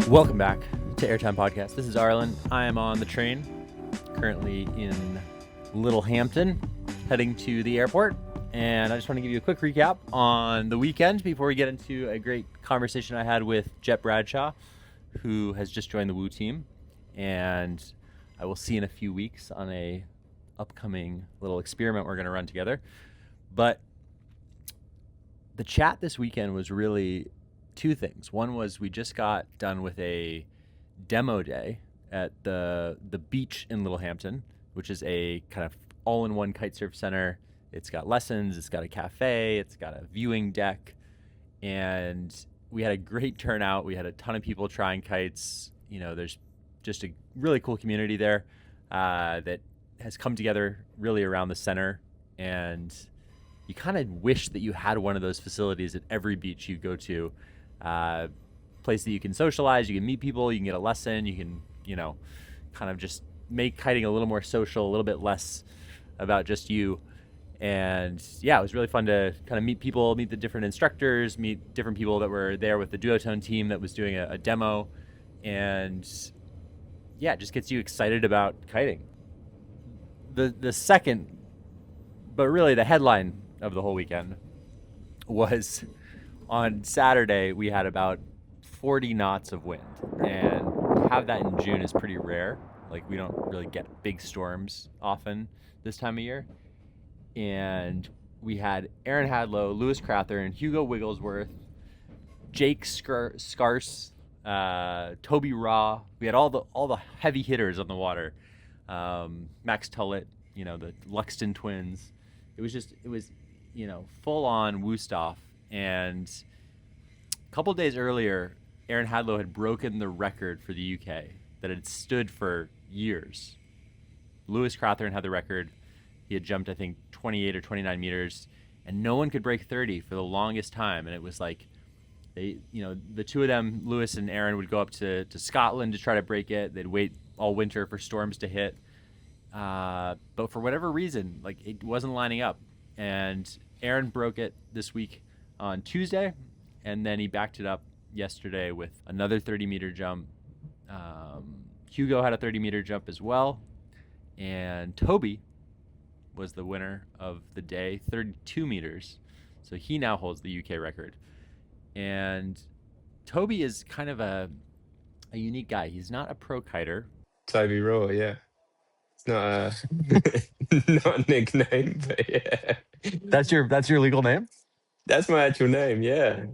Welcome back to Airtime Podcast. This is Arlen. I am on the train, currently in Littlehampton, heading to the airport. And I just want to give you a quick recap on the weekend before we get into a great conversation I had with Jett Bradshaw, who has just joined the Woo team. And I will see in a few weeks on a upcoming little experiment we're going to run together. But the chat this weekend was really two things. One was we just got done with a demo day at the beach in Littlehampton, which is a kind of all-in-one kite surf center. It's got lessons, it's got a cafe, it's got a viewing deck, and we had a great turnout. We had a ton of people trying kites. You know, there's just a really cool community there that has come together really around the center, and you kind of wish that you had one of those facilities at every beach you go to. Place that you can socialize, you can meet people, you can get a lesson, you can, kind of just make kiting a little more social, a little bit less about just you. And yeah, it was really fun to kind of meet people, meet the different instructors, meet different people that were there with the duotone team that was doing a demo. And yeah, it just gets you excited about kiting. The second, but really the headline of the whole weekend was on Saturday, we had about 40 knots of wind, and to have that in June is pretty rare. Like, we don't really get big storms often this time of year. And we had Aaron Hadlow, Lewis Crathern, Hugo Wigglesworth, Jake Scarce, Toby Raw. We had all the heavy hitters on the water. Max Tullett, the Luxton twins. It was full on woo stuff. And a couple of days earlier, Aaron Hadlow had broken the record for the UK that had stood for years. Lewis Crathern had the record. He had jumped, I think, 28 or 29 meters, and no one could break 30 for the longest time. And it was like the two of them, Lewis and Aaron, would go up to Scotland to try to break it. They'd wait all winter for storms to hit. But for whatever reason, it wasn't lining up. And Aaron broke it this week on Tuesday, and then he backed it up yesterday with another 30-meter jump. Hugo had a 30-meter jump as well, and Toby was the winner of the day, 32 meters. So he now holds the UK record. And Toby is kind of a unique guy. He's not a pro kiter. Toby Raw, yeah. It's not not a nickname, but yeah. That's your legal name? That's my actual name, yeah.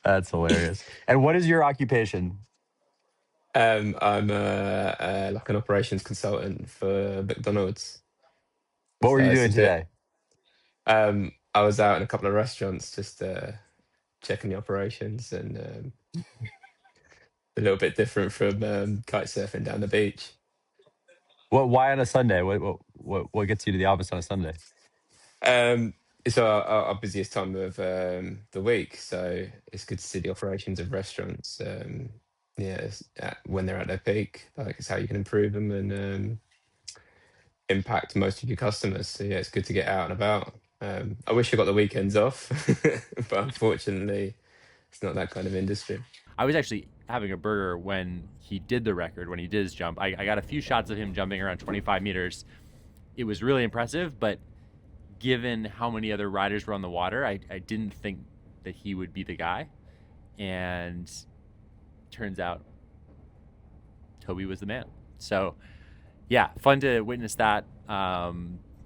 That's hilarious. And what is your occupation? I'm like an operations consultant for McDonald's. What were you doing today? I was out in a couple of restaurants just checking the operations, and a little bit different from kite surfing down the beach. Why on a Sunday? What gets you to the office on a Sunday? It's our busiest time of the week, so it's good to see the operations of restaurants. When they're at their peak, it's how you can improve them and impact most of your customers. So yeah, it's good to get out and about. I wish I got the weekends off, but unfortunately, it's not that kind of industry. I was actually having a burger when he did the record, when he did his jump. I got a few shots of him jumping around 25 meters. It was really impressive, but given how many other riders were on the water, I didn't think that he would be the guy. And turns out Toby was the man. So yeah, fun to witness that.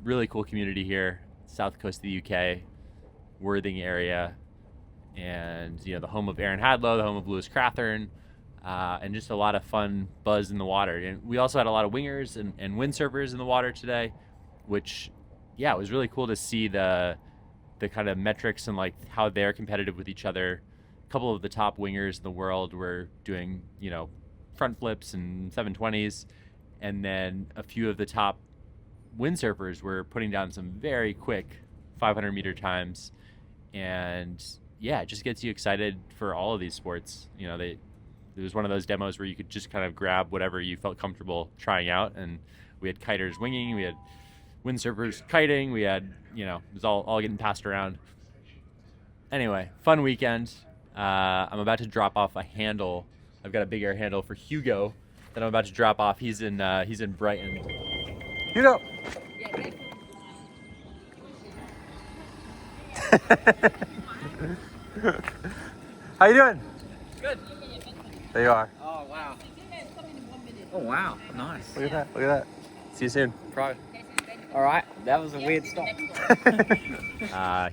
Really cool community here, south coast of the UK, Worthing area. And the home of Aaron Hadlow, the home of Lewis Crathern, and just a lot of fun buzz in the water. And we also had a lot of wingers and windsurfers in the water today, which it was really cool to see the kind of metrics and how they're competitive with each other. A couple of the top wingers in the world were doing front flips and 720s, and then a few of the top windsurfers were putting down some very quick 500-meter times. And yeah, it just gets you excited for all of these sports. It was one of those demos where you could just kind of grab whatever you felt comfortable trying out. And we had kiters winging, we had windsurfers kiting, we had, it was all getting passed around. Anyway, fun weekend. I'm about to drop off a handle. I've got a big air handle for Hugo that I'm about to drop off. He's in Brighton. Hugo. How you doing? Good. There you are. Oh, wow. Oh, wow. Nice. Look at that. Look at that. See you soon. Pro. All right. That was a weird stop.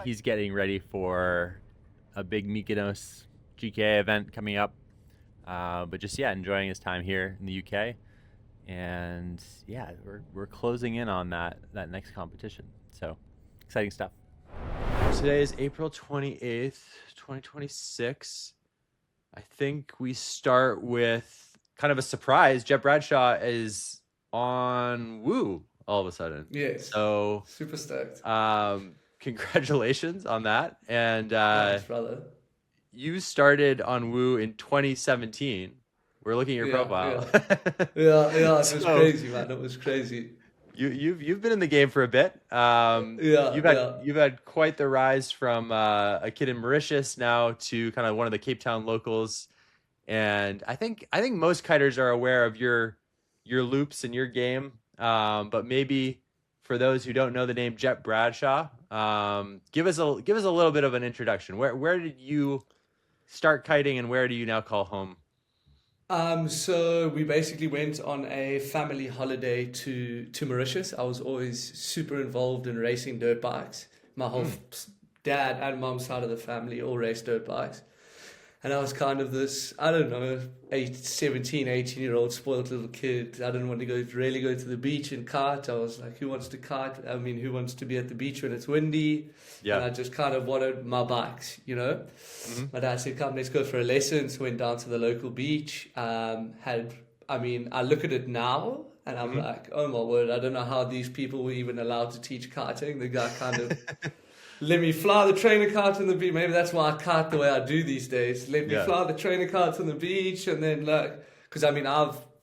He's getting ready for a big Mykonos GK event coming up. But just, enjoying his time here in the UK. And, we're closing in on that next competition. So, exciting stuff. Today is April 28th, 2026. I think we start with kind of a surprise. Jett Bradshaw is on Woo all of a sudden. Yes. So super stoked. Congratulations on that. And Thanks, brother. you started on Woo in 2017. We're looking at your profile. Yeah. It was crazy, man. It was crazy. You've been in the game for a bit. You've had quite the rise from a kid in Mauritius now to kind of one of the Cape Town locals, and I think most kiters are aware of your loops and your game. But maybe for those who don't know the name Jett Bradshaw, give us a little bit of an introduction. Where did you start kiting, and where do you now call home? So we basically went on a family holiday to Mauritius. I was always super involved in racing dirt bikes. My whole dad and mom side of the family all raced dirt bikes. And I was kind of this, I don't know, 17, 18-year-old spoiled little kid. I didn't want to really go to the beach and kite. I was like, who wants to kite? I mean, who wants to be at the beach when it's windy? Yeah. And I just kind of wanted my bikes, you know? Mm-hmm. My dad said, come, let's go for a lesson. So went down to the local beach. I look at it now and I'm like, oh my word, I don't know how these people were even allowed to teach kiting. The guy kind of... let me fly the trainer kite on the beach. Maybe that's why I kite the way I do these days. Let me fly the trainer kite on the beach. And then, because I've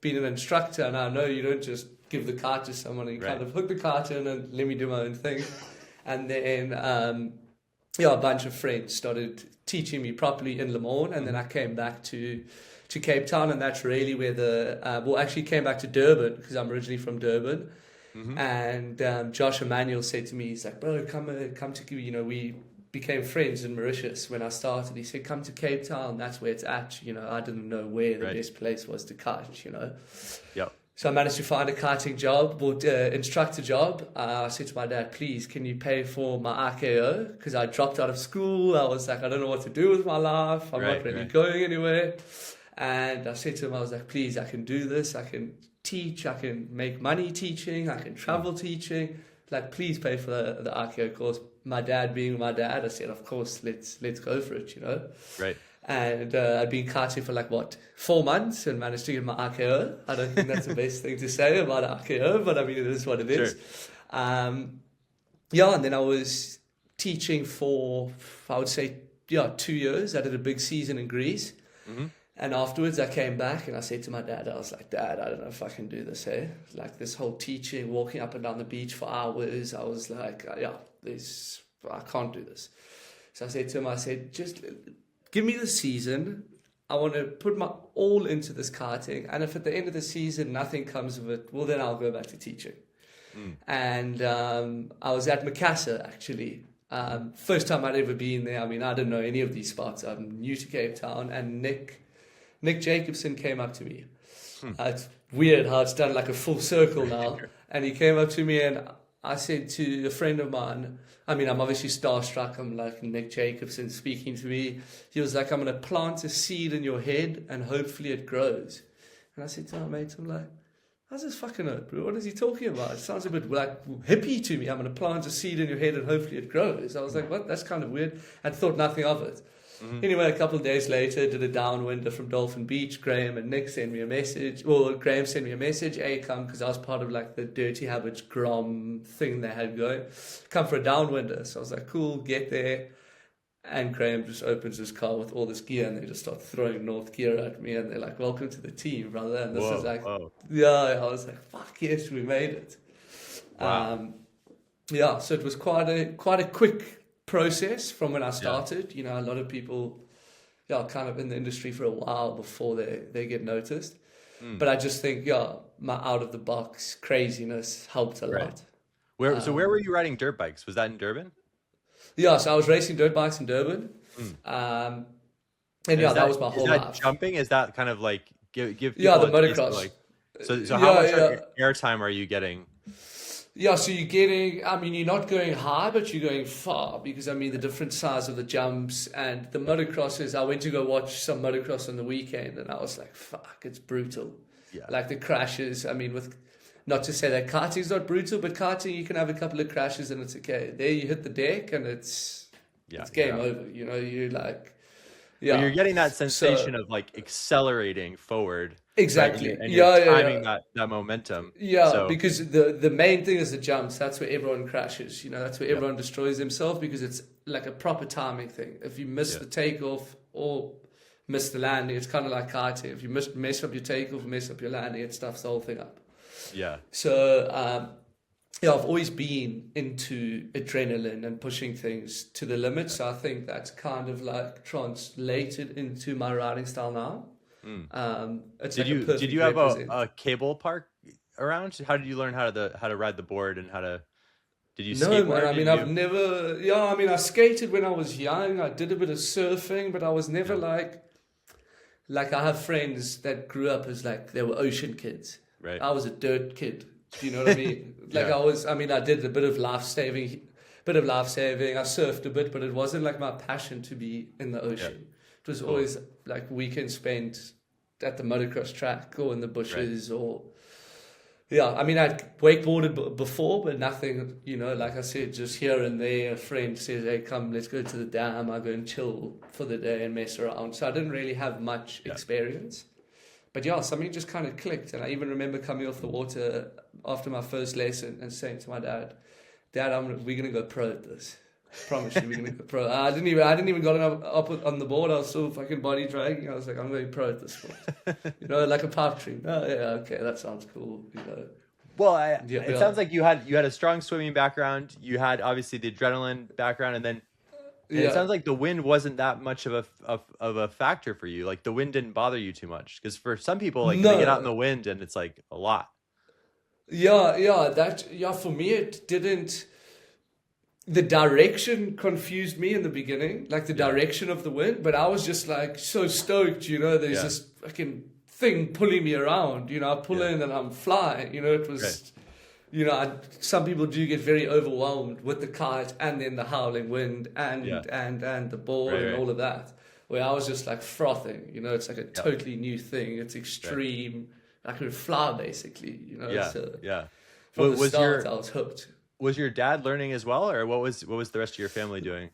been an instructor and I know you don't just give the kite to someone and kind of hook the kite in and let me do my own thing. And then, a bunch of friends started teaching me properly in Le Mans. And then I came back to Cape Town, and that's really where actually came back to Durban because I'm originally from Durban. Mm-hmm. And Josh Emmanuel said to me, he's like, bro, come to, we became friends in Mauritius when I started. He said, come to Cape Town, that's where it's at. I didn't know where the best place was to kite, Yep. So I managed to find a kiting job, instructor job. I said to my dad, please, can you pay for my RKO? Because I dropped out of school. I was like, I don't know what to do with my life. I'm not really going anywhere. And I said to him, I was like, please, I can do this. I can teach, I can make money teaching, I can travel teaching, like please pay for the RKO course. My dad being my dad, I said, of course, let's go for it, Right. And I'd been kiting for 4 months and managed to get my RKO. I don't think that's the best thing to say about RKO, but I mean, it is what it is. And then I was teaching for, I would say, 2 years. I did a big season in Greece. Mm-hmm. And afterwards, I came back and I said to my dad, I was like, Dad, I don't know if I can do this, hey? Like this whole teaching, walking up and down the beach for hours. I was like, I can't do this. So I said to him, just give me the season. I want to put my all into this kiting. And if at the end of the season, nothing comes of it, well, then I'll go back to teaching. And I was at Macassar, actually. First time I'd ever been there. I mean, I didn't know any of these spots. I'm new to Cape Town. And Nick Jacobson came up to me. It's weird how it's done like a full circle now. And he came up to me and I said to a friend of mine, I mean, I'm obviously starstruck. I'm like, Nick Jacobson speaking to me. He was like, I'm going to plant a seed in your head and hopefully it grows. And I said to my mate, I'm like, how's this fucking know, bro? What is he talking about? It sounds a bit like hippie to me. I'm going to plant a seed in your head and hopefully it grows. I was like, what? That's kind of weird. I thought nothing of it. Mm-hmm. Anyway, a couple of days later, did a downwinder from Dolphin Beach. Graham and Nick sent me a message. Well, Graham sent me a message. Hey, come, because I was part of like the Dirty Habits Grom thing they had going. Come for a downwinder. So I was like, cool, get there. And Graham just opens his car with all this gear and they just start throwing North gear at me. And they're like, welcome to the team, brother. And this is like, I was like, fuck yes, we made it. Wow. So it was quite a quick process from when I started. A lot of people kind of in the industry for a while before they get noticed. But I just think, my out of the box craziness helped a Right. lot. Where were you riding dirt bikes? Was that in Durban? Yeah, so I was racing dirt bikes in Durban. And that was my whole Is that life. jumping? Is that kind of like give people Yeah, the a taste of, motocross. like, so how much Yeah. airtime are you getting? Yeah, so you're getting, you're not going high, but you're going far because, the different size of the jumps and the motocrosses. I went to go watch some motocross on the weekend and I was like, fuck, it's brutal. Yeah. Like the crashes, not to say that karting's not brutal, but karting, you can have a couple of crashes and it's okay. There you hit the deck and it's game over. You're like, But you're getting that sensation of like accelerating forward. Exactly. Right? And you're timing that momentum. Yeah, because the main thing is the jumps. That's where everyone crashes. That's where everyone destroys themselves because it's like a proper timing thing. If you miss the takeoff or miss the landing, it's kind of like kiting. If you mess up your takeoff, mess up your landing, it stuffs the whole thing up. Yeah. So, I've always been into adrenaline and pushing things to the limit. So I think that's kind of like translated into my riding style now. Did you have a cable park around? How did you learn how to ride the board and did you skateboard? No, man, I skated when I was young. I did a bit of surfing, but I was never like I have friends that grew up as like they were ocean kids. Right. I was a dirt kid. Do you know what I mean? I did a bit of life saving. I surfed a bit, but it wasn't like my passion to be in the ocean. Yeah. It was always like weekends spent at the motocross track or in the bushes or I'd wakeboarded before, but nothing, like I said, just here and there. A friend says, hey, come, let's go to the dam. I go and chill for the day and mess around. So I didn't really have much experience. But something just kind of clicked. And I even remember coming off the water after my first lesson and saying to my dad, we're going to go pro at this. I promise you, we're going to go pro. I didn't even got up on the board. I was still fucking body dragging. I was like, I'm going pro at this sport. Like a pipe dream. Oh, yeah, okay, that sounds cool. Well, it sounds like you had a strong swimming background. You had obviously the adrenaline background, and then it sounds like the wind wasn't that much of a factor for you. Like the wind didn't bother you too much, because for some people, like they get out in the wind and it's like a lot. For me it didn't. The direction confused me in the beginning, like the direction of the wind, but I was just like so stoked, there's this fucking thing pulling me around, I pull in and I'm flying, it was, some people do get very overwhelmed with the kite and then the howling wind and the board and all of that, where I was just like frothing, it's like a totally new thing. It's extreme. I could fly basically, From the start, I was hooked. Was your dad learning as well, or what was the rest of your family doing?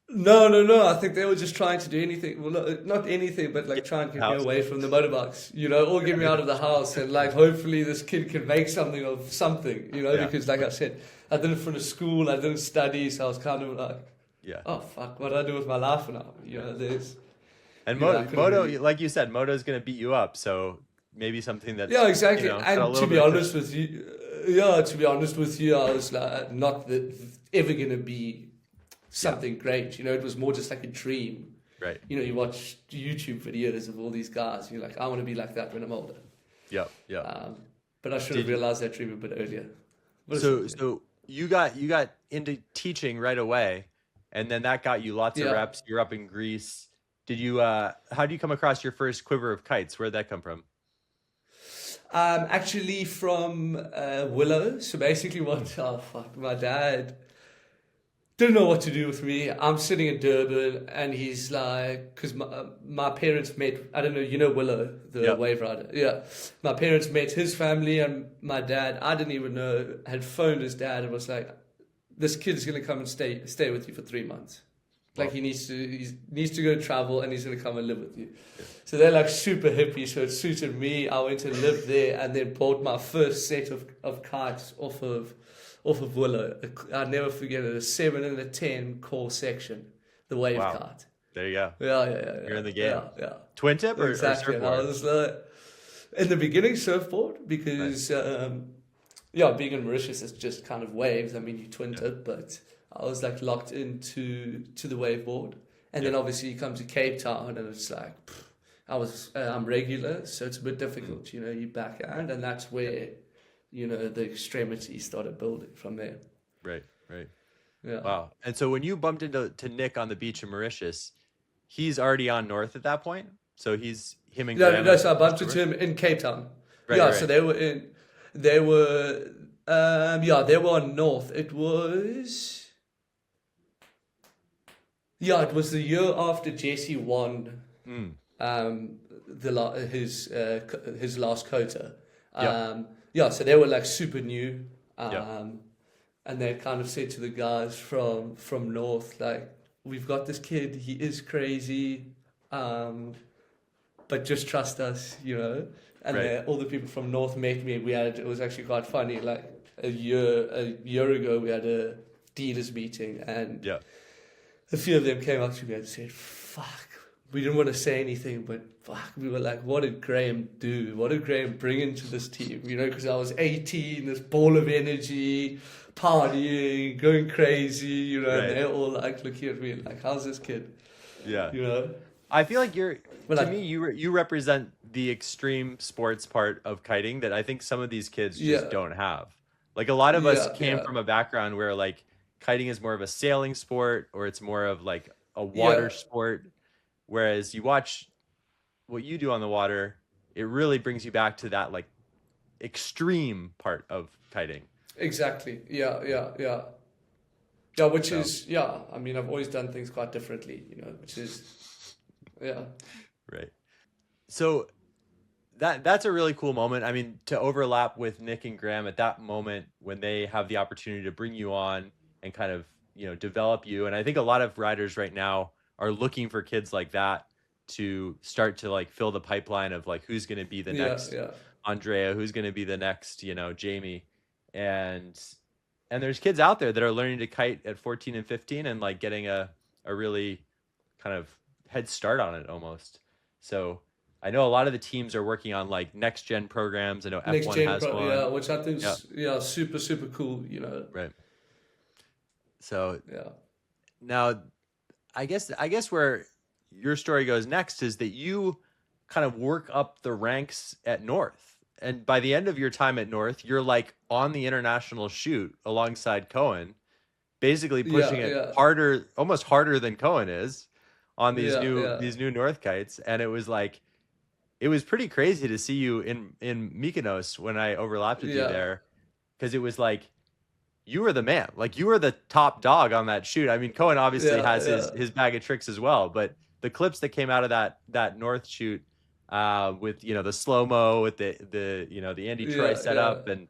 No. I think they were just trying to do anything. Well, not anything, but like try and get me away from the motorbikes, or get me out of the house. And like, hopefully this kid can make something of something, because like I said, I didn't finish school, I didn't study. So I was kind of like, oh, fuck, what do I do with my life now? There's... And moto, like you said, moto is going to beat you up. So maybe something that's... Yeah, exactly. And to be honest with you, I was like, not that ever going to be something great. It was more just like a dream. Right. You watch YouTube videos of all these guys, and you're like, I want to be like that when I'm older. Yeah. But I should have realized that dream a bit earlier. So you got into teaching right away, and then that got you lots of reps. You're up in Greece. Did you? How did you come across your first quiver of kites? Where'd that come from? Actually from Willow. So basically my dad didn't know what to do with me. I'm sitting in Durban and he's like, because my parents met, I don't know, Willow, the wave rider. Yeah. My parents met his family and my dad, I didn't even know, had phoned his dad and was like, this kid's going to come and stay with you for 3 months. Like he needs to go travel and he's going to come and live with you. Yeah. So they're like super hippie. So it suited me. I went and lived there and then bought my first set of kites off of Willow. I'll never forget it. A 7 and a 10 core section, the wave kite. There you go. Yeah. You're in the game. Yeah. Twin tip or exactly. surfboard? And I was in the beginning surfboard because being in Mauritius is just kind of waves. I mean, you twin tip, but I was like locked into the wave board. And then obviously you come to Cape Town and it's like, I'm regular, so it's a bit difficult, you know, you backhand, and that's where, you know, the extremity started building from there. Right. Yeah. Wow. And so when you bumped into Nick on the beach in Mauritius, he's already on North at that point? So him and Graham... No, so I bumped into him in Cape Town. Right. So they were on North. It was the year after Jesse won his last quota. So they were like super new. And they kind of said to the guys from North, like, we've got this kid, he is crazy, but just trust us, you know. And all the people from North met me. It was actually quite funny. Like a year ago, we had a dealers meeting, and a few of them came up to me and said, "Fuck, we didn't want to say anything, but fuck, we were like, what did Graham do? What did Graham bring into this team? You know, because I was 18, this ball of energy, partying, going crazy, you know, and they're all like looking at me like, how's this kid? Yeah. You know? I feel like you represent the extreme sports part of kiting that I think some of these kids just don't have. Like a lot of us came from a background where like kiting is more of a sailing sport, or it's more of like a water sport. Whereas you watch what you do on the water, it really brings you back to that like extreme part of kiting. Exactly. Yeah. Which is, I mean, I've always done things quite differently, you know, which is, Right. So that's a really cool moment. I mean, to overlap with Nick and Graham at that moment when they have the opportunity to bring you on and kind of, you know, develop you. And I think a lot of riders right now are looking for kids like that to start to like fill the pipeline of like, who's going to be the next Andrea, who's going to be the next, you know, Jamie. And there's kids out there that are learning to kite at 14 and 15 and like getting a really kind of head start on it almost. So I know a lot of the teams are working on like next gen programs. I know F1 has one. Which I think is super, super cool, you know. Right. So now I guess where your story goes next is that you kind of work up the ranks at North. And by the end of your time at North, you're like on the international shoot alongside Cohen, basically pushing it harder, almost harder than Cohen is on these new North kites. And it was like, it was pretty crazy to see you in Mykonos when I overlapped with you there. Cause it was like, you were the man, like you were the top dog on that shoot. I mean, Cohen obviously has his bag of tricks as well, but the clips that came out of that North shoot, with, you know, the slow-mo with the you know, the Andy Troy setup. And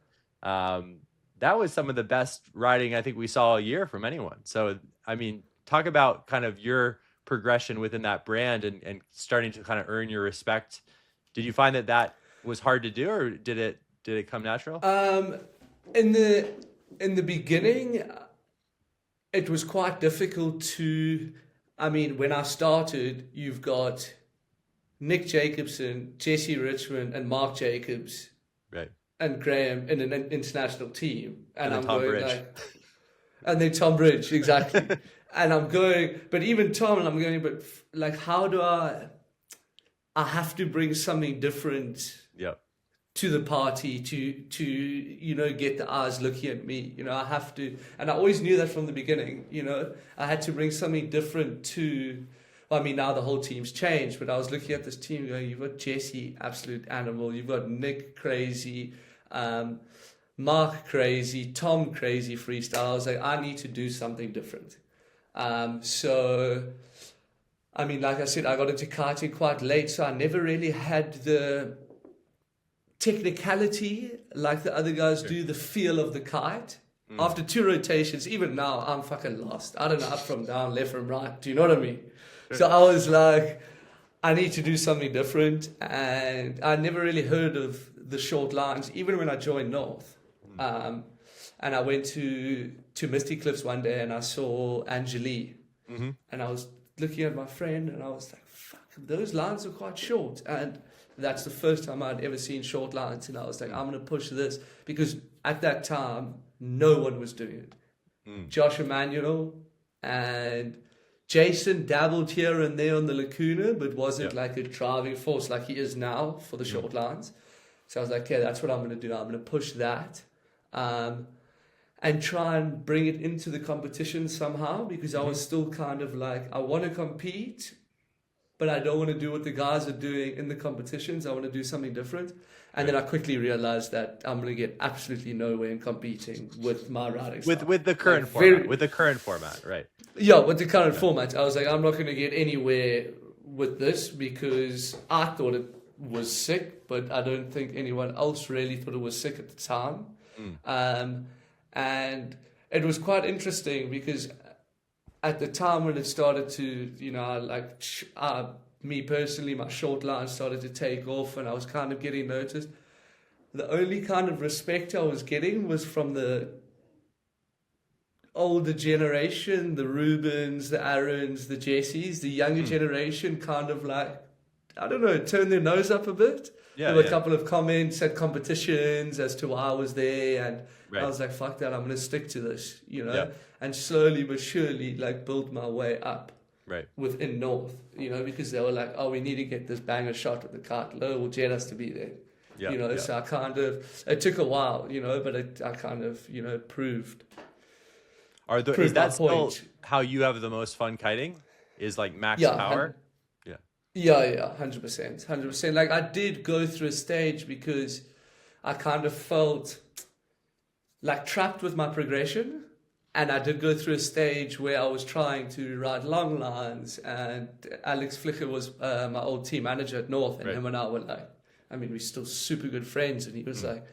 that was some of the best riding I think we saw all year from anyone. So, I mean, talk about kind of your progression within that brand and starting to kind of earn your respect. Did you find that was hard to do, or did it come natural? In the beginning, it was quite difficult to, I mean, when I started, you've got Nick Jacobson, Jesse Richmond, and Mark Jacobs, right, and Graham in an international team, and I'm Tom going Bridge. like, and then Tom Bridge, exactly, and I'm going, but even Tom, and I'm going, but like, how do I have to bring something different, to the party to you know, get the eyes looking at me, you know, I have to, and I always knew that from the beginning, you know, I had to bring something different to. I mean, now the whole team's changed, but I was looking at this team going, you've got Jesse, absolute animal. You've got Nick, crazy. Mark, crazy. Tom, crazy freestyle. I was like, I need to do something different. So, I mean, like I said, I got into kiting quite late, so I never really had the technicality like the other guys do, the feel of the kite. After 2 rotations, even now, I'm fucking lost. I don't know, up from down, left from right. Do you know what I mean? So I was like, I need to do something different. And I never really heard of the short lines, even when I joined North. And I went to Misty Cliffs one day and I saw Angelique. And I was looking at my friend and I was like, fuck, those lines are quite short. And that's the first time I'd ever seen short lines. And I was like, I'm going to push this. Because at that time, no one was doing it. Josh Emanuel and Jason dabbled here and there on the Lacuna, but wasn't Yeah. like a driving force like he is now for the short lines. So I was like, okay, that's what I'm going to do. I'm going to push that. And try and bring it into the competition somehow, because I was still kind of like, I want to compete, but I don't want to do what the guys are doing in the competitions. I want to do something different. And then I quickly realized that I'm going to get absolutely nowhere in competing with my riding style. With the current Like, format. very- With the current format, right? Yeah, with the current format. I was like, I'm not going to get anywhere with this, because I thought it was sick, but I don't think anyone else really thought it was sick at the time. And it was quite interesting, because at the time when it started to, me personally, my short line started to take off and I was kind of getting noticed. The only kind of respect I was getting was from the older generation, the Rubens, the Aarons, the Jessies. The younger generation kind of like, I don't know, turned their nose up a bit. There were a couple of comments at competitions as to why I was there, and I was like, fuck that, I'm going to stick to this, and slowly but surely like build my way up within North, because they were like, oh, we need to get this banger shot with the Kite low, will Jett us to be there. So I kind of, it took a while, but I kind of, proved. Is that still how you have the most fun kiting? Is like max power? Yeah, 100%. Like I did go through a stage because I kind of felt like trapped with my progression, and I did go through a stage where I was trying to ride long lines, and Alex Flicker was my old team manager at North, and him and I were like, I mean, we're still super good friends, and he was like,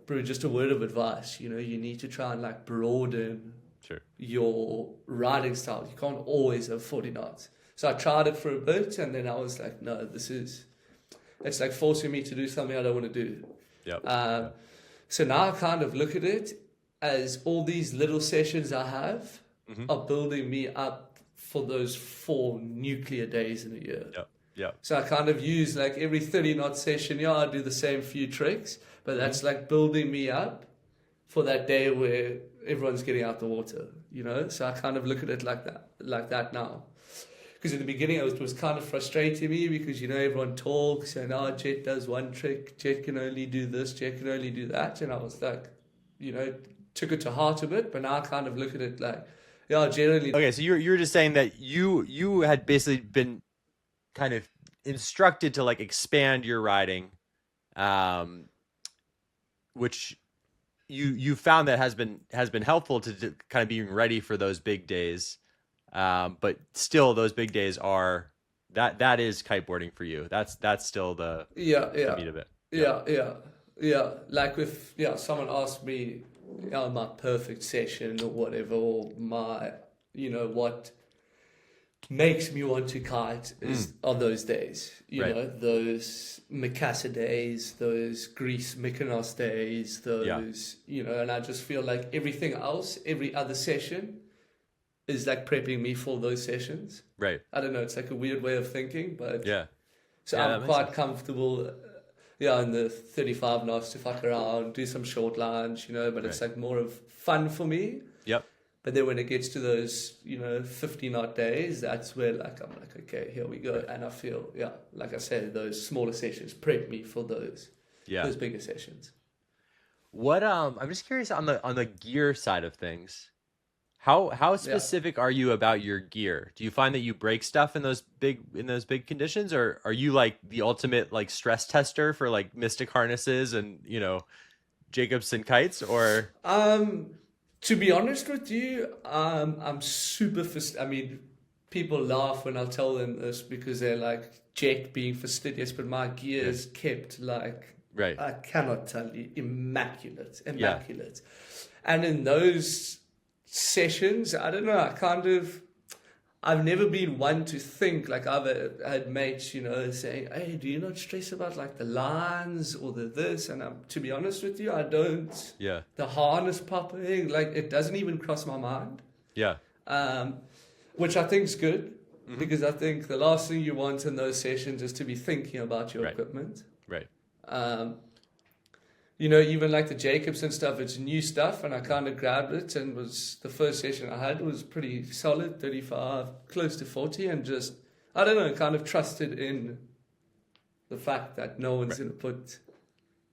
bro, just a word of advice, you need to try and like broaden your riding style. You can't always have 40 knots. So I tried it for a bit, and then I was like, no, it's like forcing me to do something I don't want to do. So now I kind of look at it as all these little sessions I have are building me up for those 4 nuclear days in a year. So I kind of use like every 30 knot session, I do the same few tricks, but that's like building me up for that day where everyone's getting out the water, So I kind of look at it like that now. Because in the beginning it was kind of frustrating me, because everyone talks and Jett does one trick, Jett can only do this, Jett can only do that, and I was like, took it to heart a bit, but now I kind of look at it like, generally. Okay, so you're just saying that you had basically been kind of instructed to like expand your riding, which you found that has been helpful to kind of being ready for those big days. But still, those big days are that is kiteboarding for you. That's still the meat of it. Yeah. Like if someone asked me, my perfect session or whatever, or my what makes me want to kite is on those days. Those Mikasa days, those Greece Mykonos days, those and I just feel like everything else, every other session is like prepping me for those sessions. Right. I don't know, it's like a weird way of thinking, but so I'm quite comfortable in the 35 knots to fuck around, do some short lines, but it's like more of fun for me. But then when it gets to those, 50 knot days, that's where like I'm like, okay, here we go. And I feel, like I said, those smaller sessions prep me for those bigger sessions. What I'm just curious on the gear side of things. How specific are you about your gear? Do you find that you break stuff in those big conditions, or are you like the ultimate like stress tester for like Mystic harnesses and Jacobson kites? Or to be honest with you, I'm super. People laugh when I tell them this because they're like Jett being fastidious, but my gear is kept like I cannot tell you, immaculate. And in those sessions, I don't know, I've never been one to think, like I've had mates, saying, hey, do you not stress about like the lines or the this? And to be honest with you, I don't. The harness popping, like it doesn't even cross my mind. Which I think is good, because I think the last thing you want in those sessions is to be thinking about your equipment. even like the Jacobs and stuff, it's new stuff, and I kind of grabbed it, and was the first session I had was pretty solid, 35, close to 40, and just, I don't know, kind of trusted in the fact that no one's going to put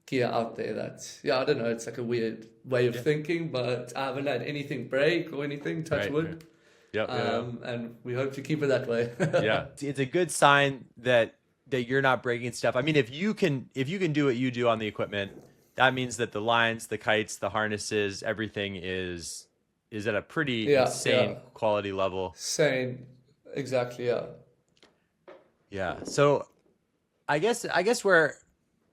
gear out there that's, I don't know, it's like a weird way of thinking, but I haven't had anything break or anything, touch wood. And we hope to keep it that way. It's a good sign that you're not breaking stuff. I mean, if you can do what you do on the equipment, that means that the lines, the kites, the harnesses, everything is at a pretty insane quality level. Same, exactly, Yeah. So I guess where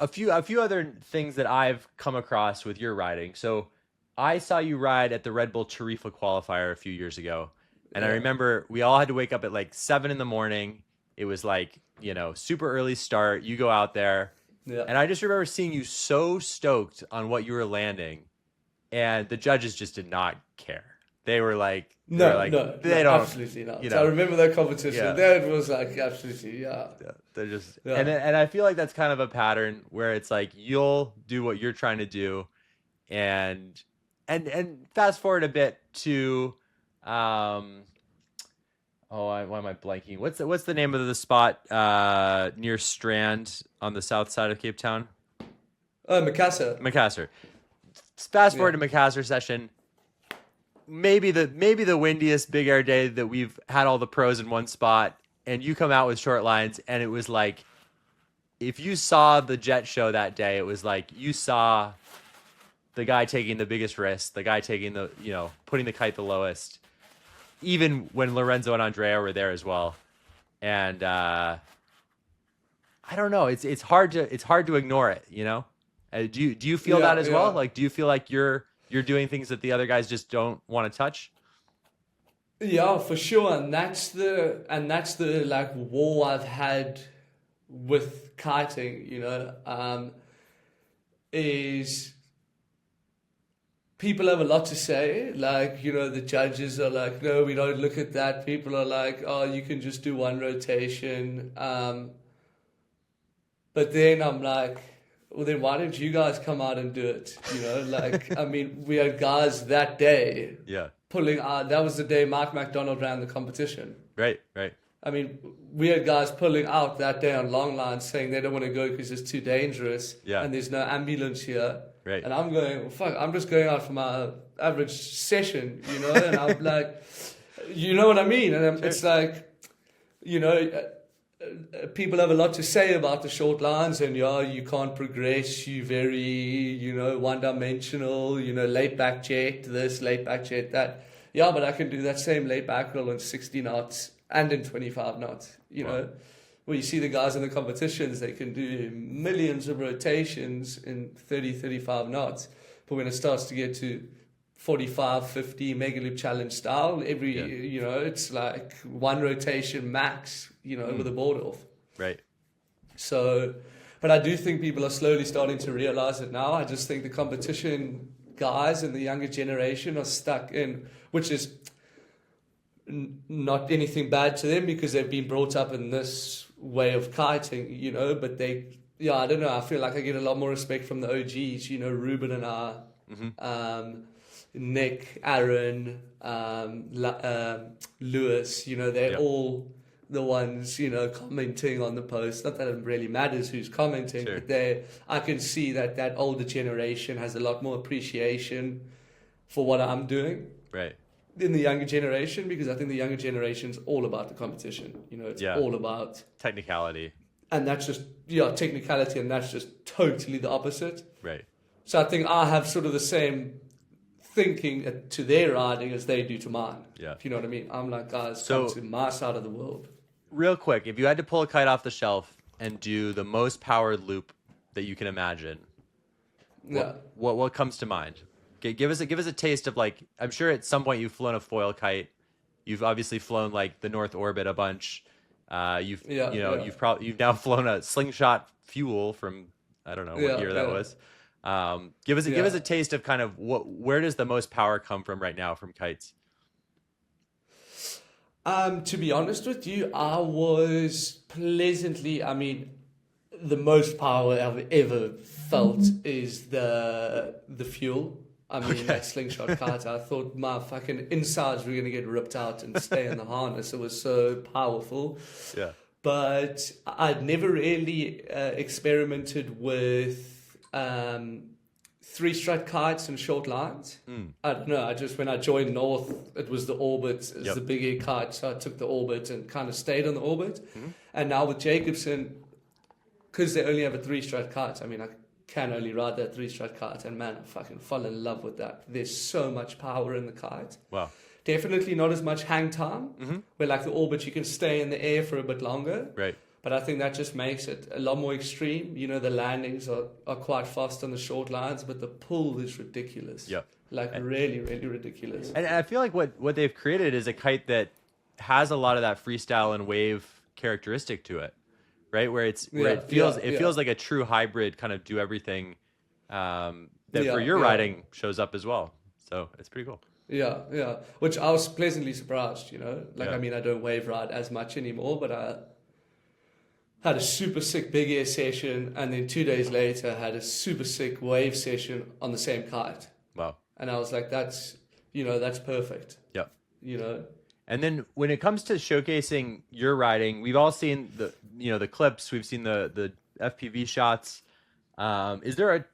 a few other things that I've come across with your riding. So I saw you ride at the Red Bull Tarifa qualifier a few years ago. And I remember we all had to wake up at like 7 a.m. It was like, super early start. You go out there. Yeah. And I just remember seeing you so stoked on what you were landing. And the judges just did not care. They were like, no, don't, absolutely not. So I remember that competition. Yeah. That was like, absolutely, They're just, and I feel like that's kind of a pattern where it's like, you'll do what you're trying to do. And fast forward a bit to, why am I blanking? What's the name of the spot near Strand on the south side of Cape Town? Macassar. Fast forward to Macassar session. Maybe the windiest big air day that we've had all the pros in one spot, and you come out with short lines, and it was like, if you saw the Jett show that day, it was like you saw the guy taking the biggest risk, the guy taking the, putting the kite the lowest, even when Lorenzo and Andrea were there as well. And I don't know, it's hard to ignore it, Do you feel that as well? Like, do you feel like you're doing things that the other guys just don't want to touch? Yeah, for sure. And that's the like war I've had with kiting, is people have a lot to say. Like, the judges are like, no, we don't look at that. People are like, oh, you can just do one rotation. But then I'm like, well, then why didn't you guys come out and do it? I mean, we had guys that day pulling out. That was the day Mark McDonald ran the competition. Right. I mean, we had guys pulling out that day on long lines saying they don't want to go because it's too dangerous and there's no ambulance here. Right. And I'm going, well, fuck, I'm just going out for my average session, and I'm like, you know what I mean? And it's like, people have a lot to say about the short lines, and you can't progress, you very, one-dimensional, late back jet, this, late back jet, that. Yeah, but I can do that same late back roll in 60 knots and in 25 knots, Wow. Where you see the guys in the competitions, they can do millions of rotations in 30, 35 knots. But when it starts to get to 45, 50 mega loop challenge style, it's like one rotation max, with the board off. Right. So, but I do think people are slowly starting to realize it now. I just think the competition guys and the younger generation are stuck in, which is not anything bad to them because they've been brought up in this way of kiting, but I don't know. I feel like I get a lot more respect from the OGs, Ruben and I, Nick, Aaron, Lewis, they're all the ones, commenting on the post. Not that it really matters who's commenting, but I can see that older generation has a lot more appreciation for what I'm doing. Right. In the younger generation, because I think the younger generation is all about the competition. It's all about technicality. And that's just, technicality, and that's just totally the opposite. Right. So I think I have sort of the same thinking to their riding as they do to mine. Yeah. If you know what I mean. I'm like, guys, come to my side of the world. Real quick, if you had to pull a kite off the shelf and do the most powered loop that you can imagine, what comes to mind? Give us a taste of, like, I'm sure at some point you've flown a foil kite. You've obviously flown like the North Orbit a bunch. You've now flown a slingshot fuel from, I don't know what year that was. Give us a taste of kind of where does the most power come from right now from kites? To be honest with you, I was pleasantly, the most power I've ever felt is the fuel. I mean, that slingshot kite, I thought my fucking insides were going to get ripped out and stay in the harness. It was so powerful. Yeah. But I'd never really experimented with three-strut kites and short lines. I don't know. When I joined North, it was the Orbit. It's the big air kite, so I took the Orbit and kind of stayed on the Orbit. And now with Jacobson, because they only have a three-strut kite, I mean, I can only ride that three-strut kite, and man, I fucking fell in love with that. There's so much power in the kite. Wow. Definitely not as much hang time, where like the Orbit, you can stay in the air for a bit longer. Right. But I think that just makes it a lot more extreme. You know, the landings are quite fast on the short lines, but the pull is ridiculous. Yep. Like really, really ridiculous. And I feel like what they've created is a kite that has a lot of that freestyle and wave characteristic to it, right? Where it feels like a true hybrid kind of do everything that for your riding shows up as well. So it's pretty cool. Yeah. Which I was pleasantly surprised, you know. Like, I mean, I don't wave ride as much anymore, but I had a super sick big air session, and then 2 days later had a super sick wave session on the same kite. Wow. And I was like, that's perfect. Yep. You know. And then when it comes to showcasing your riding, we've all seen the clips, we've seen the FPV shots. Is there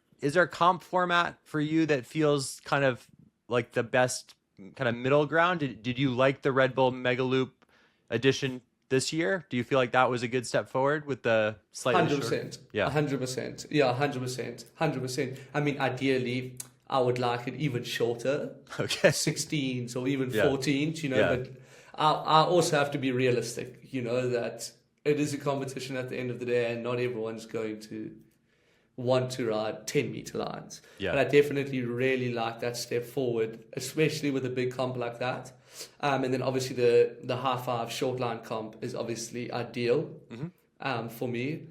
a comp format for you that feels kind of like the best kind of middle ground? Did you like the Red Bull Mega Loop edition this year? Do you feel like that was a good step forward with the slightly 100%. Yeah. 100%. Yeah, 100%. I mean, ideally, I would like it even shorter. Okay. 16s or even 14s, you know, but I also have to be realistic, you know, that it is a competition at the end of the day, and not everyone's going to want to ride 10-meter lines. Yeah. But I definitely really like that step forward, especially with a big comp like that. And then obviously the high five short line comp is obviously ideal for me.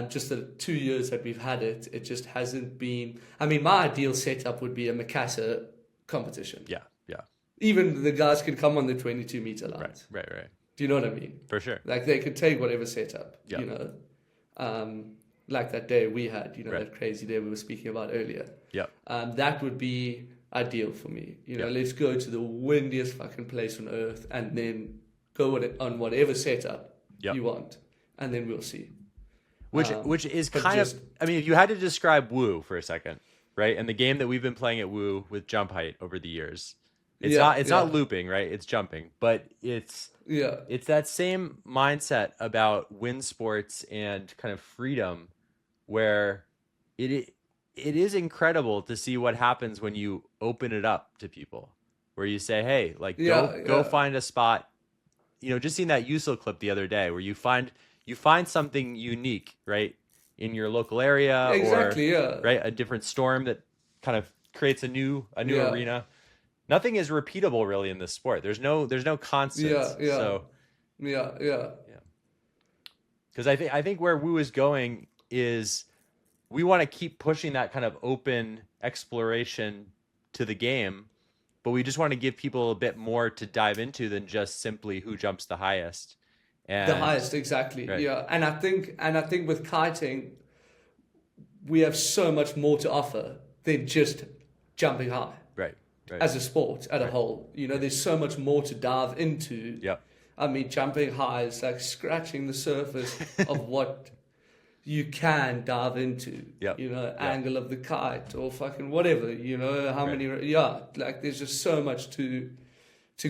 Just the 2 years that we've had it, it just hasn't been. I mean, my ideal setup would be a Mikasa competition. Yeah. Even the guys can come on the 22-meter lines. Right. Do you know what I mean? For sure. Like they could take whatever setup, Yeah. you know. Like that day we had, you know, that crazy day we were speaking about earlier. Yeah. That would be ideal for me. You know, let's go to the windiest fucking place on earth and then go on whatever setup you want, and then we'll see. Which is kind of, I mean, if you had to describe Woo for a second, right? And the game that we've been playing at Woo with jump height over the years, it's not looping, right? It's jumping, but it's that same mindset about wind sports and kind of freedom, where it is incredible to see what happens when you open it up to people, where you say, hey, like go find a spot. You know, just seeing that Usul clip the other day where you find something unique, right, in your local area, right, a different storm that kind of creates a new arena. Nothing is repeatable really in this sport. There's no constants. So because I think where Woo is going is we want to keep pushing that kind of open exploration to the game, but we just want to give people a bit more to dive into than just simply who jumps the highest. And, the highest, exactly. Right. Yeah. And I think with kiting, we have so much more to offer than just jumping high. Right. As a sport, a whole. You know, there's so much more to dive into. Yep. I mean, jumping high is like scratching the surface of what you can dive into. Yep. You know, angle of the kite or fucking whatever, you know, how many, like there's just so much to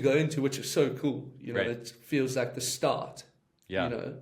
go into, which is so cool. You know, it feels like the start. Yeah. You know,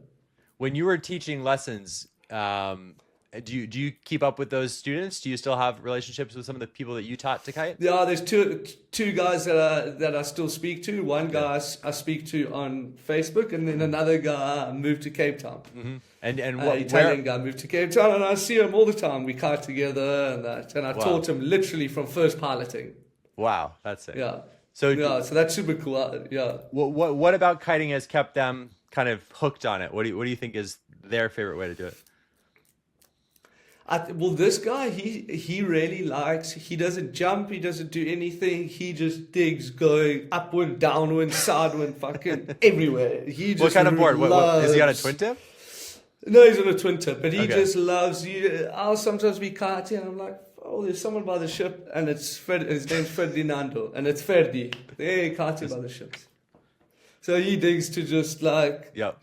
when you were teaching lessons, do you keep up with those students? Do you still have relationships with some of the people that you taught to kite? Yeah, there's two guys that I still speak to. One guy I speak to on Facebook, and then another guy moved to Cape Town. Mm-hmm. And what Italian guy moved to Cape Town, and I see him all the time. We kite together and that, and I taught him literally from first piloting. Wow, that's it. Yeah. So that's super cool. Yeah. What about kiting has kept them kind of hooked on it? What do you think is their favorite way to do it? Well, this guy, he really likes, he doesn't jump, he doesn't do anything, he just digs going upwind, downwind, sidewind, fucking everywhere. He just what kind of board? What, is he on a twin tip? No, he's on a twin tip, but he Okay. just loves you. I'll sometimes be kiting, and I'm like, oh, there's someone by the ship, and his name's Ferdinando, and it's Ferdi. They're kiting by the ships. So he digs to just like, Yep.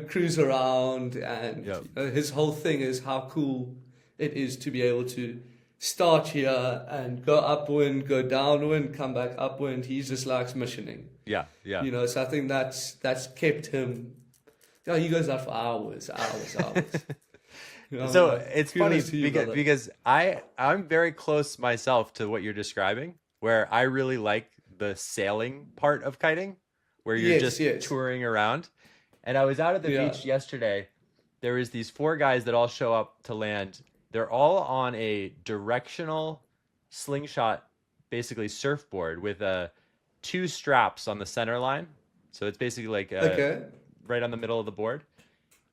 cruise around, and Yep. his whole thing is how cool it is to be able to start here and go upwind, go downwind, come back upwind. He just likes missioning. Yeah. So I think that's kept him. Yeah, he goes out for hours. So it's funny kudos to you, brother. because I'm very close myself to what you're describing, where I really like the sailing part of kiting, where you're just touring around. And I was out at the beach yesterday. There was these 4 guys that all show up to land. They're all on a directional slingshot, basically surfboard with 2 straps on the center line. So it's basically like right on the middle of the board.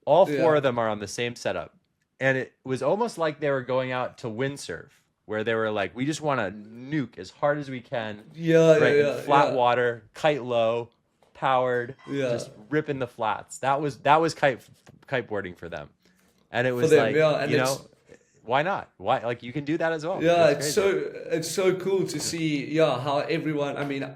All 4 of them are on the same setup. And it was almost like they were going out to windsurf, where they were like, we just want to nuke as hard as we can. In flat water, kite low, powered, just ripping the flats. That was kiteboarding for them. And it was why not? Why, like, you can do that as well. Yeah, it's so cool to see how everyone, I mean,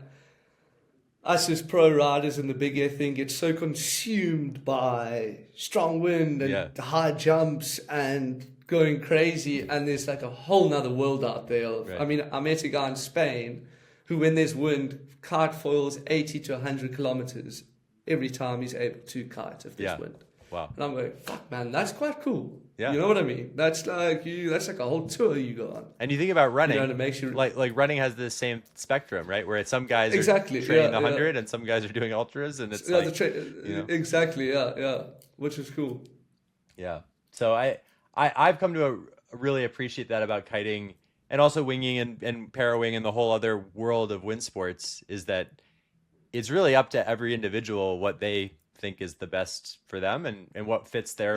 us as pro riders in the big air thing get so consumed by strong wind and high jumps and going crazy, and there's like a whole nother world out there. I mean, I met a guy in Spain who, when there's wind, kite foils 80 to 100 kilometers every time he's able to kite if there's wind. Wow. And I'm going, fuck, man, that's quite cool. Yeah. You know what I mean? That's like a whole tour you go on. And you think about running, it makes you like running has the same spectrum, right? Where some guys are training the 100 and some guys are doing ultras, and it's exactly, which is cool. Yeah. So I've come to really appreciate that about kiting, and also winging and parawing and the whole other world of wind sports, is that it's really up to every individual what they think is the best for them and what fits their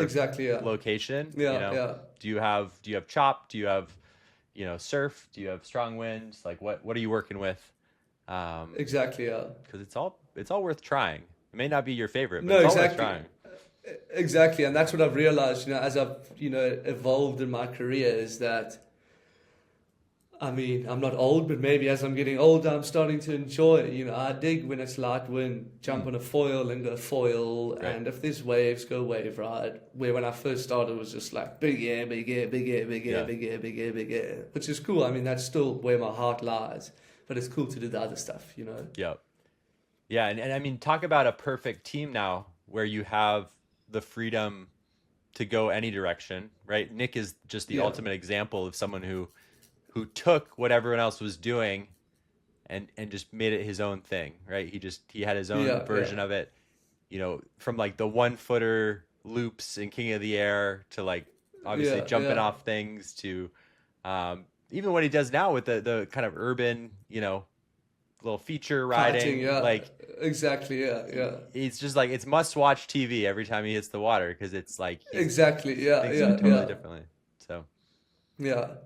location. Do you have chop? Do you have surf? Do you have strong wind? Like what are you working with? Because it's all worth trying. It may not be your favorite, but it's all worth trying. Exactly, and that's what I've realized, as I've evolved in my career, is that, I mean, I'm not old, but maybe as I'm getting older, I'm starting to enjoy. I dig when it's light wind, jump on a foil and go foil, and if there's waves, go wave ride. Where when I first started, it was just like big air, big air, big air, big air, big air, big air, big air, which is cool. I mean, that's still where my heart lies, but it's cool to do the other stuff, Yeah. Yeah, and I mean, talk about a perfect team now, where you have the freedom to go any direction, right? Nick is just the ultimate example of someone who took what everyone else was doing and just made it his own thing, right? He had his own version of it, from like the 1-footer loops in King of the Air to like obviously jumping off things to even what he does now with the kind of urban, little feature riding, exactly. It's just like, it's must-watch TV every time he hits the water, because it's like totally differently. So no,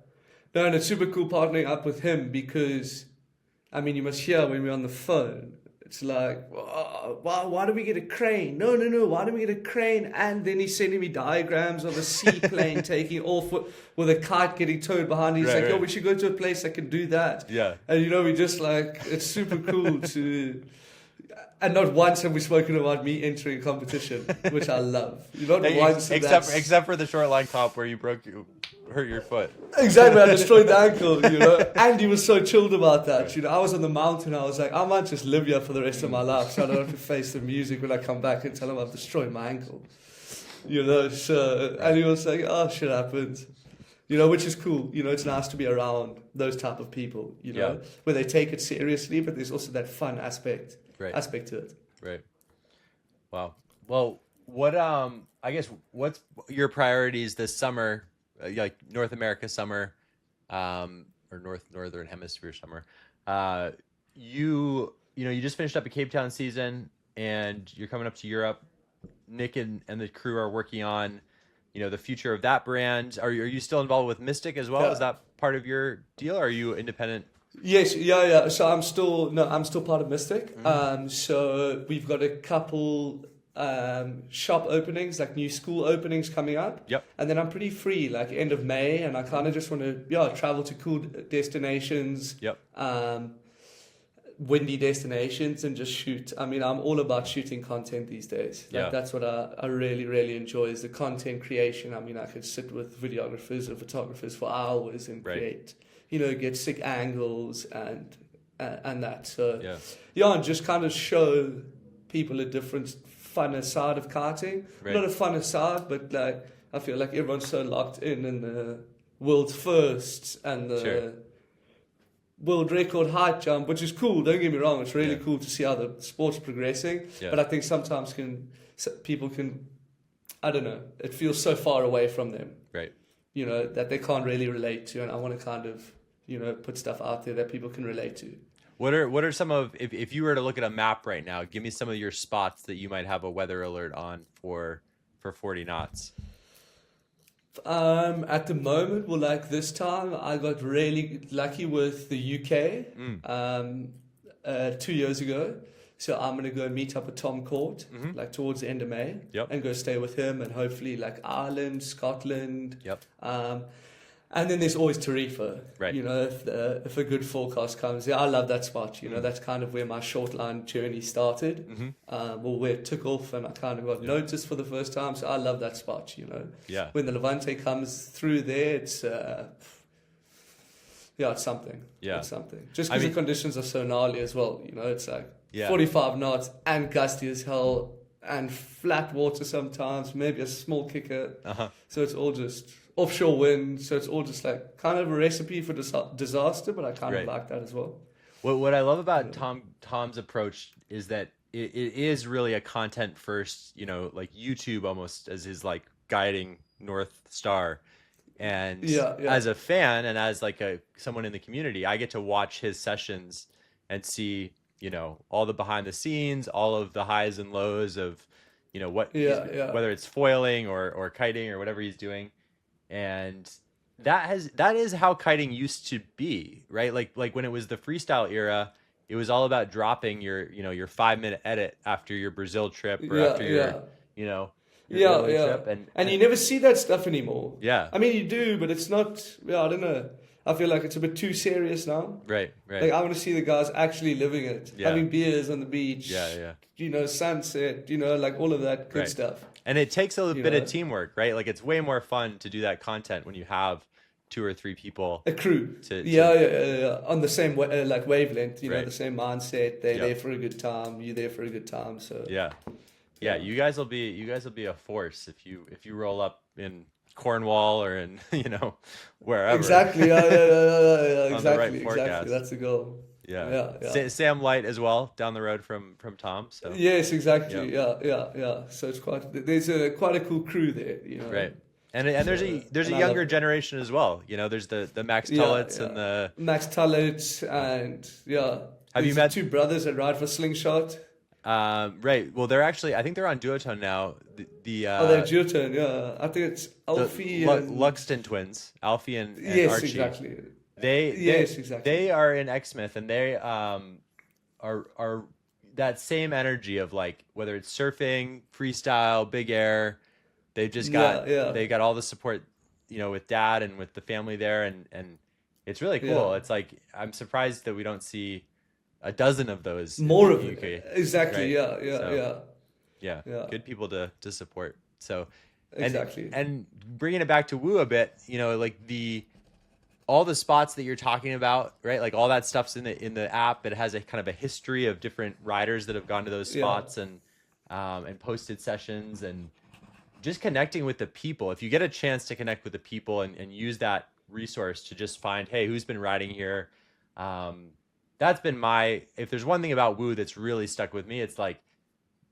and it's super cool partnering up with him, because I mean, you must hear when we're on the phone, it's like, why do we get a crane? No, why do we get a crane? And then he's sending me diagrams of a seaplane taking off with a kite getting towed behind. He's like, we should go to a place that can do that. Yeah. And we just like, it's super cool to... And not once have we spoken about me entering a competition, which I love. Except for the short line comp where you hurt your foot. Exactly, I destroyed the ankle, And he was so chilled about that. I was on the mountain, I was like, I might just live here for the rest of my life, so I don't have to face the music when I come back and tell him I've destroyed my ankle. So, and he was like, oh, shit happens. Which is cool. It's nice to be around those type of people, where they take it seriously, but there's also that fun aspect to it. Right. Wow. Well, what's your priorities this summer, like North America summer, or Northern Hemisphere summer? You just finished up a Cape Town season, and you're coming up to Europe. Nick and the crew are working on, the future of that brand. Are you still involved with Mystic as well? Yeah. Is that part of your deal? Or are you independent? Yes, yeah. So I'm still part of Mystic. Mm-hmm. So we've got a couple shop openings, like new school openings coming up. Yep. And then I'm pretty free, like end of May, and I kind of just want to travel to cool destinations. Yep. Windy destinations and just shoot. I mean, I'm all about shooting content these days. Like, that's what I really, really enjoy is the content creation. I mean, I could sit with videographers or photographers for hours and create, get sick angles and that. So, and just kind of show people a different, funner side of kiting. Right. Not a funner side, but like, I feel like everyone's so locked in the world's firsts and the world record height jump, which is cool. Don't get me wrong; it's really cool to see how the sport's progressing. Yeah. But I think sometimes people can, I don't know, it feels so far away from them, right? That they can't really relate to, and I want to kind of, put stuff out there that people can relate to. What are some of, if you were to look at a map right now, give me some of your spots that you might have a weather alert on for 40 knots. At the moment, well, like this time, I got really lucky with the UK 2 years ago. So I'm going to go meet up with Tom Court, like towards the end of May, and go stay with him, and hopefully like Ireland, Scotland. And then there's always Tarifa. Right. If a good forecast comes, I love that spot. That's kind of where my short line journey started. Where it took off, and I kind of got noticed for the first time. So I love that spot. When the Levante comes through there, it's it's something. Yeah, it's something. Just because the conditions are so gnarly as well. It's like 45 knots and gusty as hell and flat water sometimes. Maybe a small kicker. So it's all just offshore wind, so it's all just like kind of a recipe for disaster, but I kind of like that as well. What I love about Tom's approach is that it is really a content first, like YouTube almost as his like guiding North Star. And as a fan and as like someone in the community, I get to watch his sessions and see, all the behind the scenes, all of the highs and lows of, whether it's foiling or kiting or whatever he's doing. And that is how kiting used to be, right? Like when it was the freestyle era, it was all about dropping your 5-minute edit after your Brazil trip or after your trip, and you never see that stuff anymore. Yeah, I mean you do, but it's not. I don't know. I feel like it's a bit too serious now. Right. Like I want to see the guys actually living it, having beers on the beach. Sunset. Like all of that good stuff. And it takes a bit of teamwork, right? Like it's way more fun to do that content when you have 2 or 3 people, a crew, on the same wavelength. The same mindset. They're there for a good time. You're there for a good time. So you guys will be a force if you roll up in Cornwall or in wherever. Exactly. Exactly. Forecast. That's the goal. Yeah. Sam Light as well down the road from Tom. So yes, exactly. Yeah. So it's there's quite a cool crew there. Right. And there's a younger generation as well. There's the Max Tullets and the Max Tullets and Have you met 2 brothers that ride for Slingshot? Right. Well, they're actually, I think they're on Duotone now. They're Duotone. Yeah, I think it's Alfie and Luxton twins, Alfie and yes, Archie. Exactly. They are in Exmouth, and they are that same energy of like whether it's surfing, freestyle, big air. They've just got they got all the support, with dad and with the family there, and it's really cool. It's like I'm surprised that we don't see a dozen of those more in of the UK. it. Exactly. Right? Yeah. Good people to support. So exactly. And bringing it back to Woo a bit, like all the spots that you're talking about, right? Like all that stuff's in the app. It has a kind of a history of different riders that have gone to those spots and posted sessions and just connecting with the people. If you get a chance to connect with the people and use that resource to just find, hey, who's been riding here? That's been if there's one thing about Woo that's really stuck with me, it's like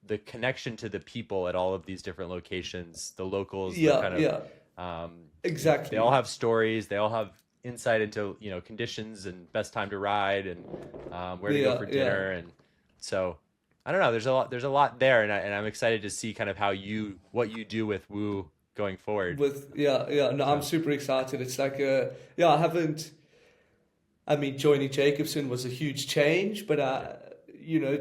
the connection to the people at all of these different locations, the locals, exactly. They all have stories. They all have insight into, conditions and best time to ride and where to go for dinner. And so I don't know, there's a lot there. And I'm excited to see kind of what you do with Woo going forward. I'm super excited. It's like, joining Jacobson was a huge change, but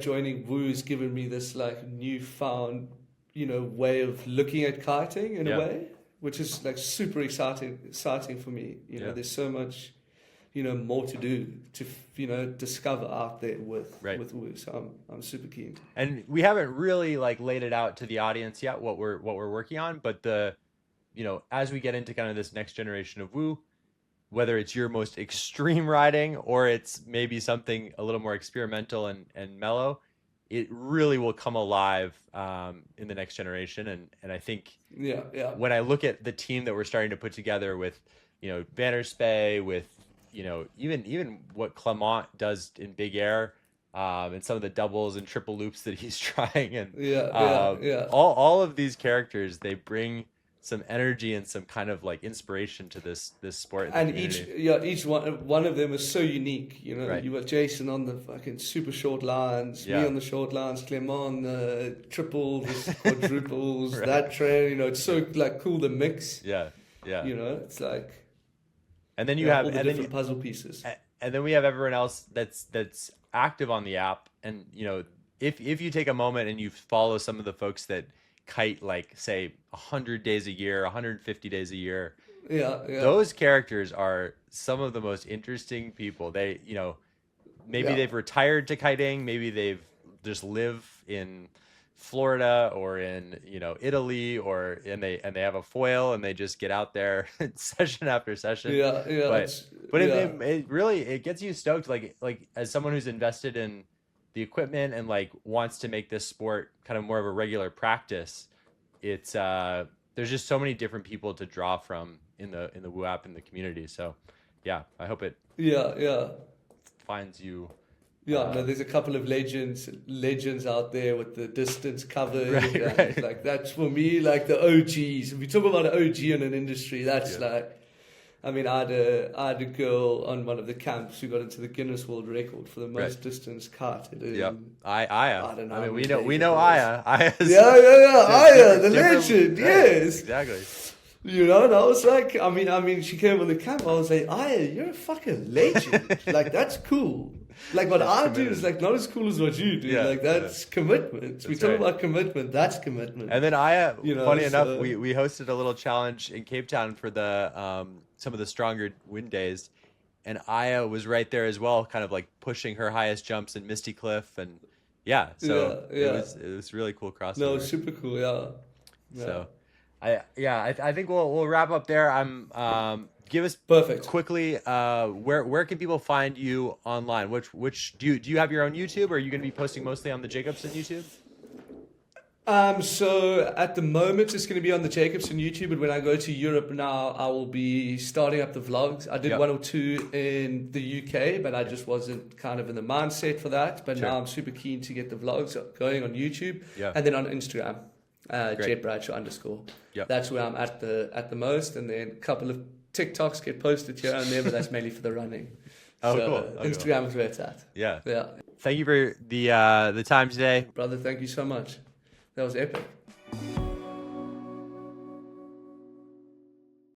joining Woo has given me this like newfound way of looking at kiting in Yeah. a way, which is like super exciting for me. Yeah. There's so much, more to do to, discover out there with Woo. So I'm super keen. And we haven't really like laid it out to the audience yet what we're working on, but as we get into kind of this next generation of Woo, whether it's your most extreme riding or it's maybe something a little more experimental and mellow, it really will come alive in the next generation. And I think when I look at the team that we're starting to put together with, Vanderspay, with, even what Clement does in big air, and some of the doubles and triple loops that he's trying, and all of these characters, they bring some energy and some kind of like inspiration to this sport. And each one of them is so unique. Right. You got Jason on the fucking super short lines, me on the short lines, Clement on the triples, quadruples, Right. that train. It's so like cool the mix. Yeah. It's like, and then you have all the and then different puzzle pieces. And then we have everyone else that's active on the app. And if you take a moment and you follow some of the folks that kite, like say 100 days a year, 150 days a year, those characters are some of the most interesting people. They maybe they've retired to kiting, maybe they've just live in Florida or in Italy, and they have a foil and they just get out there session after session. But it really gets you stoked, like as someone who's invested in the equipment and like wants to make this sport kind of more of a regular practice. It's there's just so many different people to draw from in the Woo app, in the community. So yeah, I hope it finds you. There's a couple of legends out there with the distance covered. Right. Like that's for me like the OGs. If we talk about an OG in an industry, that's like, I mean, I had a girl on one of the camps who got into the Guinness World Record for the most distance kited. Yep. Aya. I don't know. I mean, we know Aya. Aya's Aya, the legend. Right. Yes, Exactly. and I was like, I mean, she came on the camp. I was like, Aya, you're a fucking legend. Like that's cool. Like what I do is like not as cool as what you do. Yeah, like that's commitment. We talk about commitment. That's commitment. And then Aya, funny enough, we hosted a little challenge in Cape Town for the some of the stronger wind days, and Aya was right there as well, kind of like pushing her highest jumps in Misty Cliff, and it was really cool crossover. No, super cool. So, I think we'll wrap up there. Give us perfect quickly. Where can people find you online? Which do you have your own YouTube, or are you going to be posting mostly on the Jacobson YouTube? So at the moment it's going to be on the Jacobson YouTube, but when I go to Europe now, I will be starting up the vlogs. I did one or two in the UK, but I just wasn't kind of in the mindset for that. But now I'm super keen to get the vlogs going on YouTube, and then on Instagram, Jett Bradshaw _ That's where I'm at the most, and then a couple of TikToks get posted here and there, but that's mainly for the running. Cool. Instagram is where it's at. Yeah. Thank you for the time today, brother. Thank you so much. That was epic.